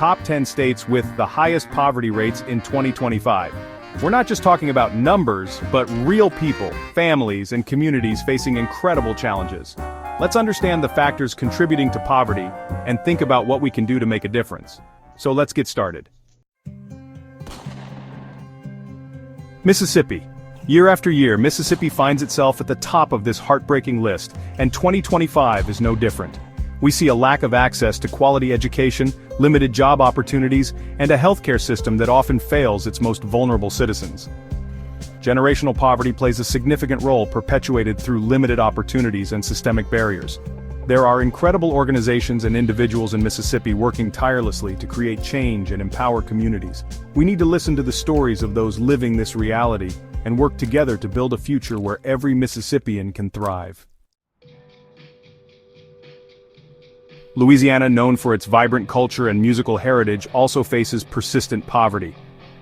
top 10 states with the highest poverty rates in 2025. We're not just talking about numbers, but real people, families, and communities facing incredible challenges. Let's understand the factors contributing to poverty and think about what we can do to make a difference. So let's get started. Mississippi. Year after year, Mississippi finds itself at the top of this heartbreaking list, and 2025 is no different. We see a lack of access to quality education, limited job opportunities, and a healthcare system that often fails its most vulnerable citizens. Generational poverty plays a significant role perpetuated through limited opportunities and systemic barriers. There are incredible organizations and individuals in Mississippi working tirelessly to create change and empower communities. We need to listen to the stories of those living this reality and work together to build a future where every Mississippian can thrive. Louisiana, known for its vibrant culture and musical heritage, also faces persistent poverty.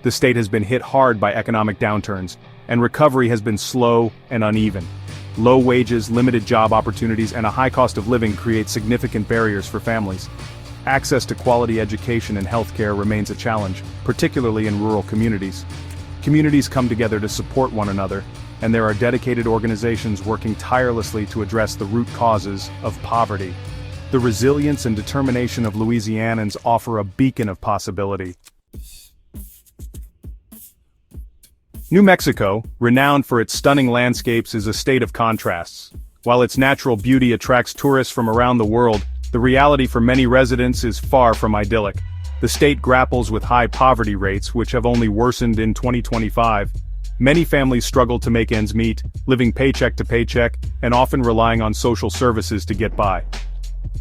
The state has been hit hard by economic downturns, and recovery has been slow and uneven. Low wages, limited job opportunities, and a high cost of living create significant barriers for families. Access to quality education and healthcare remains a challenge, particularly in rural communities. Communities come together to support one another, and there are dedicated organizations working tirelessly to address the root causes of poverty. The resilience and determination of Louisianans offer a beacon of possibility. New Mexico, renowned for its stunning landscapes, is a state of contrasts. While its natural beauty attracts tourists from around the world, the reality for many residents is far from idyllic. The state grapples with high poverty rates, which have only worsened in 2025. Many families struggle to make ends meet, living paycheck to paycheck, and often relying on social services to get by.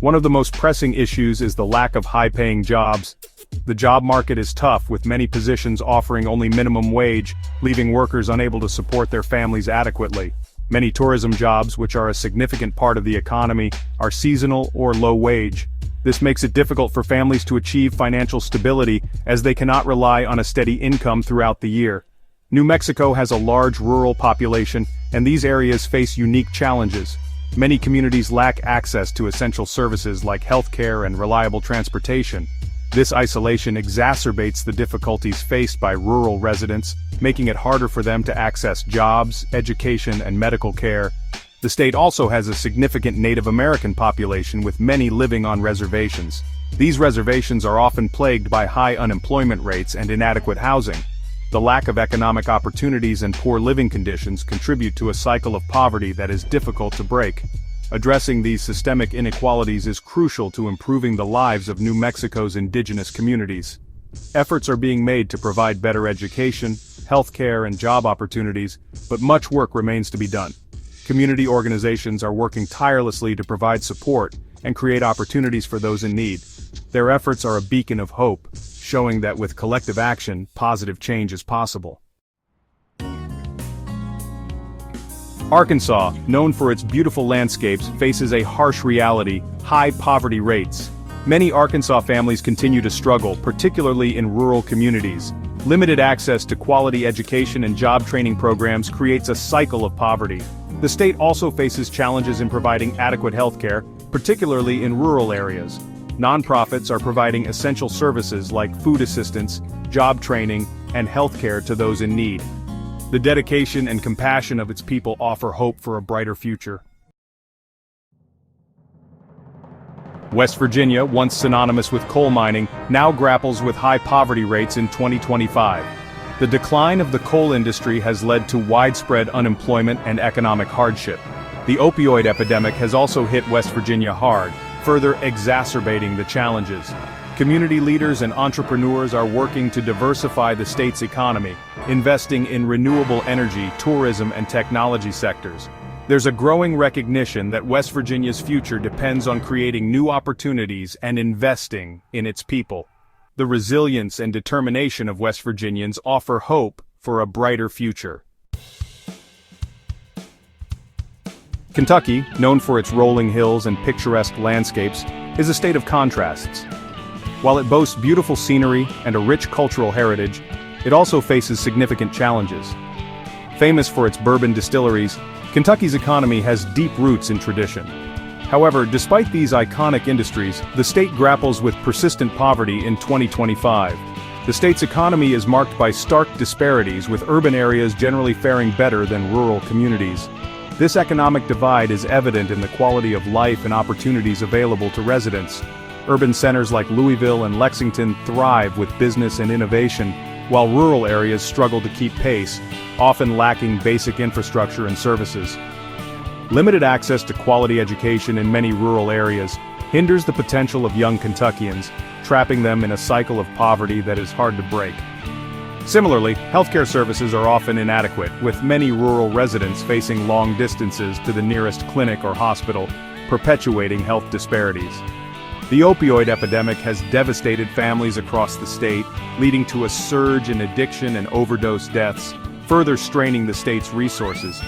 One of the most pressing issues is the lack of high-paying jobs. The job market is tough, with many positions offering only minimum wage, leaving workers unable to support their families adequately. Many tourism jobs, which are a significant part of the economy, are seasonal or low-wage. This makes it difficult for families to achieve financial stability, as they cannot rely on a steady income throughout the year. New Mexico has a large rural population, and these areas face unique challenges. Many communities lack access to essential services like healthcare and reliable transportation. This isolation exacerbates the difficulties faced by rural residents, making it harder for them to access jobs, education, and medical care. The state also has a significant Native American population, with many living on reservations. These reservations are often plagued by high unemployment rates and inadequate housing. The lack of economic opportunities and poor living conditions contribute to a cycle of poverty that is difficult to break. Addressing these systemic inequalities is crucial to improving the lives of New Mexico's indigenous communities. Efforts are being made to provide better education, healthcare, and job opportunities, but much work remains to be done. Community organizations are working tirelessly to provide support and create opportunities for those in need. Their efforts are a beacon of hope, showing that with collective action, positive change is possible. Arkansas, known for its beautiful landscapes, faces a harsh reality: high poverty rates. Many Arkansas families continue to struggle, particularly in rural communities. Limited access to quality education and job training programs creates a cycle of poverty. The state also faces challenges in providing adequate healthcare, particularly in rural areas. Nonprofits are providing essential services like food assistance, job training, and healthcare to those in need. The dedication and compassion of its people offer hope for a brighter future. West Virginia, once synonymous with coal mining, now grapples with high poverty rates in 2025. The decline of the coal industry has led to widespread unemployment and economic hardship. The opioid epidemic has also hit West Virginia hard, further exacerbating the challenges. Community leaders and entrepreneurs are working to diversify the state's economy, investing in renewable energy, tourism, and technology sectors. There's a growing recognition that West Virginia's future depends on creating new opportunities and investing in its people. The resilience and determination of West Virginians offer hope for a brighter future. Kentucky, known for its rolling hills and picturesque landscapes, is a state of contrasts. While it boasts beautiful scenery and a rich cultural heritage, it also faces significant challenges. Famous for its bourbon distilleries, Kentucky's economy has deep roots in tradition. However, despite these iconic industries, the state grapples with persistent poverty in 2025. The state's economy is marked by stark disparities, with urban areas generally faring better than rural communities. This economic divide is evident in the quality of life and opportunities available to residents. Urban centers like Louisville and Lexington thrive with business and innovation, while rural areas struggle to keep pace, often lacking basic infrastructure and services. Limited access to quality education in many rural areas hinders the potential of young Kentuckians, trapping them in a cycle of poverty that is hard to break. Similarly, healthcare services are often inadequate, with many rural residents facing long distances to the nearest clinic or hospital, perpetuating health disparities. The opioid epidemic has devastated families across the state, leading to a surge in addiction and overdose deaths, further straining the state's resources.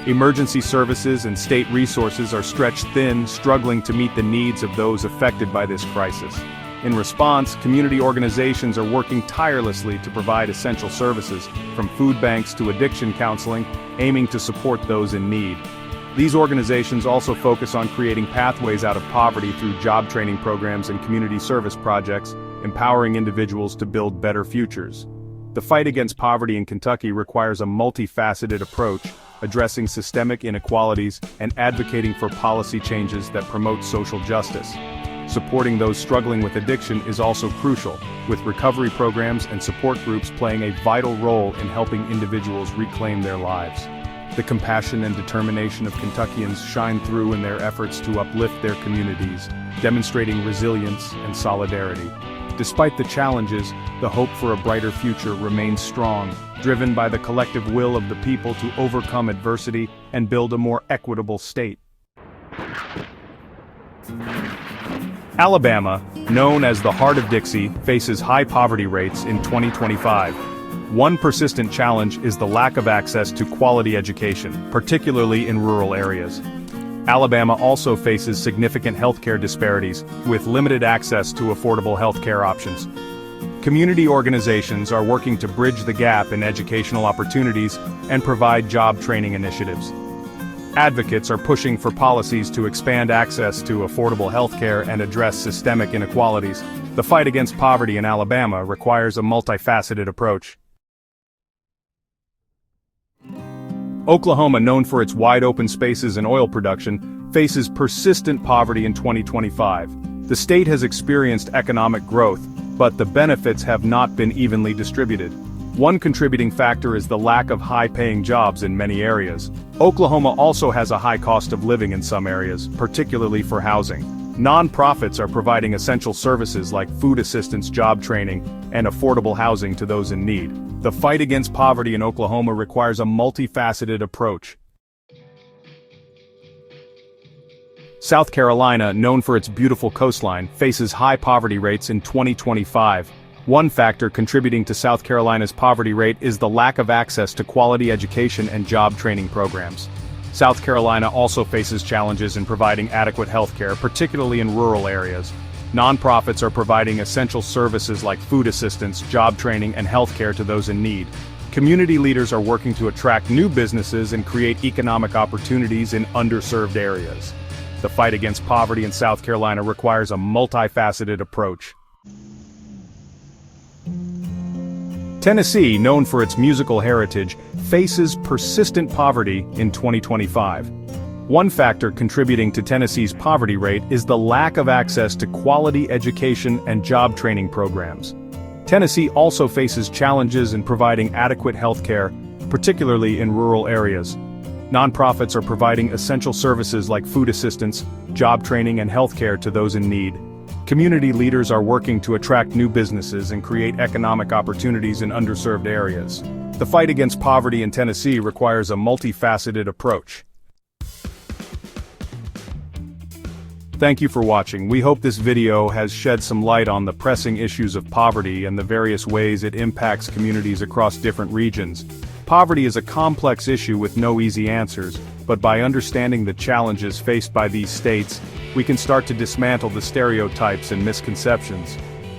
Emergency services and state resources are stretched thin, struggling to meet the needs of those affected by this crisis. In response, community organizations are working tirelessly to provide essential services, from food banks to addiction counseling, aiming to support those in need. These organizations also focus on creating pathways out of poverty through job training programs and community service projects, empowering individuals to build better futures. The fight against poverty in Kentucky requires a multifaceted approach, addressing systemic inequalities and advocating for policy changes that promote social justice. Supporting those struggling with addiction is also crucial, with recovery programs and support groups playing a vital role in helping individuals reclaim their lives. The compassion and determination of Kentuckians shine through in their efforts to uplift their communities, demonstrating resilience and solidarity. Despite the challenges, the hope for a brighter future remains strong, driven by the collective will of the people to overcome adversity and build a more equitable state. Alabama, known as the heart of Dixie, faces high poverty rates in 2025. One persistent challenge is the lack of access to quality education, particularly in rural areas. Alabama also faces significant healthcare disparities, with limited access to affordable healthcare options. Community organizations are working to bridge the gap in educational opportunities and provide job training initiatives. Advocates are pushing for policies to expand access to affordable healthcare and address systemic inequalities. The fight against poverty in Alabama requires a multifaceted approach. Oklahoma, known for its wide open spaces and oil production, faces persistent poverty in 2025. The state has experienced economic growth, but the benefits have not been evenly distributed. One contributing factor is the lack of high-paying jobs in many areas. Oklahoma also has a high cost of living in some areas, particularly for housing. Nonprofits are providing essential services like food assistance, job training, and affordable housing to those in need. The fight against poverty in Oklahoma requires a multifaceted approach. South Carolina, known for its beautiful coastline, faces high poverty rates in 2025. One factor contributing to South Carolina's poverty rate is the lack of access to quality education and job training programs. South Carolina also faces challenges in providing adequate health care, particularly in rural areas. Nonprofits are providing essential services like food assistance, job training, and health care to those in need. Community leaders are working to attract new businesses and create economic opportunities in underserved areas. The fight against poverty in South Carolina requires a multifaceted approach. Tennessee, known for its musical heritage, faces persistent poverty in 2025. One factor contributing to Tennessee's poverty rate is the lack of access to quality education and job training programs. Tennessee also faces challenges in providing adequate health care, particularly in rural areas. Nonprofits are providing essential services like food assistance, job training, and health care to those in need. Community leaders are working to attract new businesses and create economic opportunities in underserved areas. The fight against poverty in Tennessee requires a multifaceted approach. Thank you for watching. We hope this video has shed some light on the pressing issues of poverty and the various ways it impacts communities across different regions. Poverty is a complex issue with no easy answers, but by understanding the challenges faced by these states, we can start to dismantle the stereotypes and misconceptions.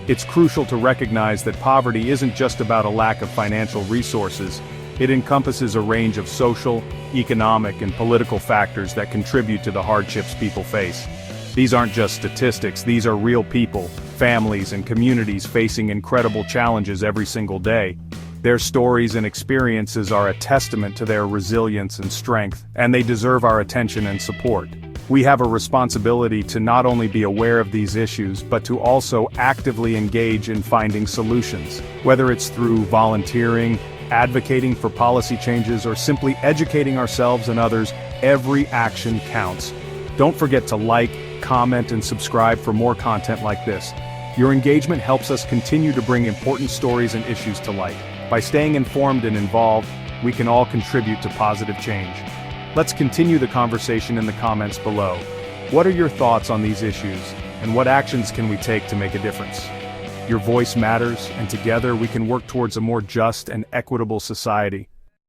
It's crucial to recognize that poverty isn't just about a lack of financial resources. It encompasses a range of social, economic, and political factors that contribute to the hardships people face. These aren't just statistics, these are real people, families, and communities facing incredible challenges every single day. Their stories and experiences are a testament to their resilience and strength, and they deserve our attention and support. We have a responsibility to not only be aware of these issues, but to also actively engage in finding solutions. Whether it's through volunteering, advocating for policy changes, or simply educating ourselves and others, every action counts. Don't forget to like, comment, and subscribe for more content like this. Your engagement helps us continue to bring important stories and issues to light. By staying informed and involved, we can all contribute to positive change. Let's continue the conversation in the comments below. What are your thoughts on these issues, and what actions can we take to make a difference? Your voice matters, and together we can work towards a more just and equitable society.